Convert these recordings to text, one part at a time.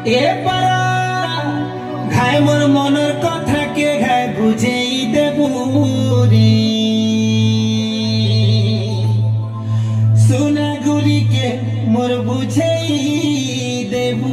এপারা ঘাই মোর মনের কথাকে ঘাই বুঝেই দেবু রে সোনাগুড়িকে মোর বুঝেই দেবু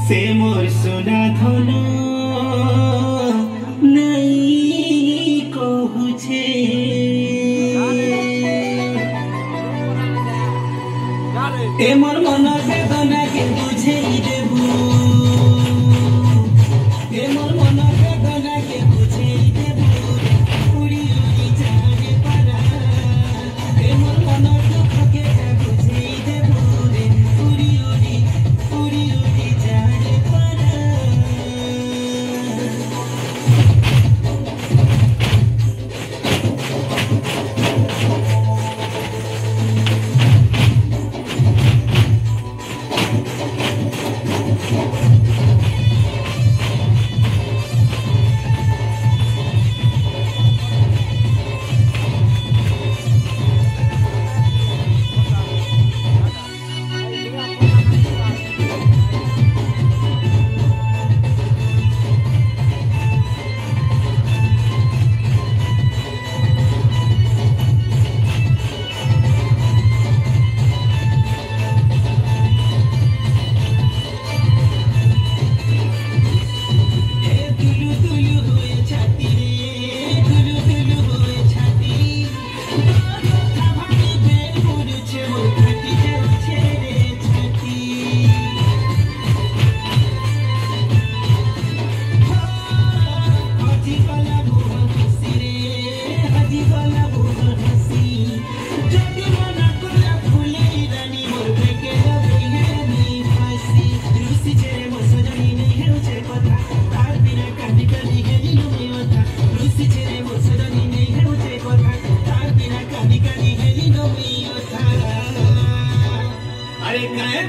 से मोर सोना धनु नहीं कहूछे ए मोर मन वेदना के बुझेई देबू ए मोर मन वेदना के बुझेई देबू उड़ी उड़ी जाने पारा ए मोर मन दुख के बुझेई देबू रे उड़ी उड़ी उड़ी उड़ी जाने पारा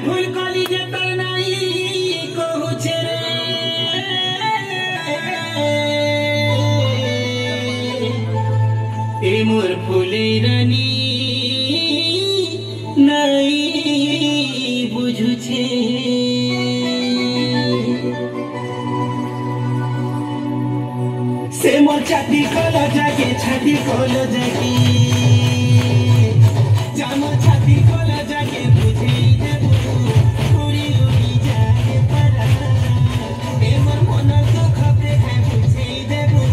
भूल कली जे तर नहीं कहूछे रे ए मोर फूले रानी नहीं बुझुछे से मोर छाती खोलो जाके छाती खोलो जाके जामो छाती खोलो जाके बुझेई देबू उड़ी उड़ी जाने पारा ए मोर मन दुख के बुझेई देबू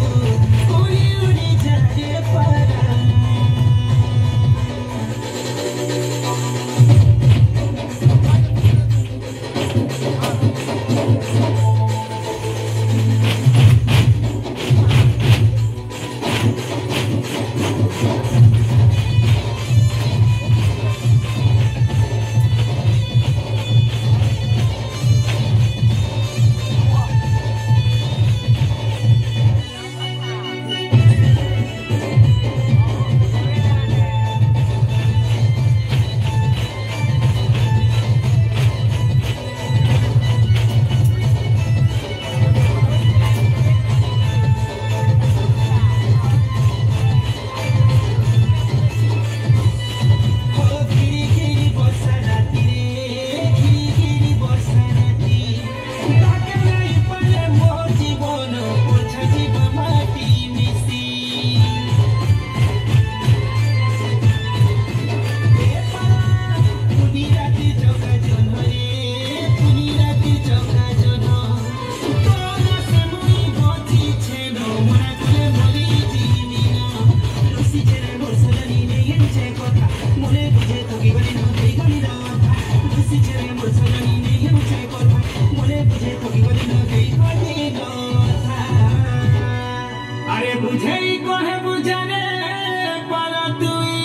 उड़ी उड़ी जाने पारा सिचरे मुसलनी नहीं मुझे कोथा मोरे बुझे कोई बदना गई कोई कोथा अरे बुझे को है बुझने पाला तुई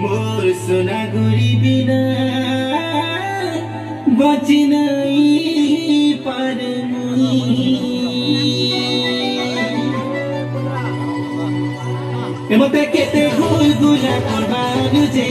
मोर सोना गुरी बिना बची नहीं पर मुई मते केते गुल गुला करबानु जे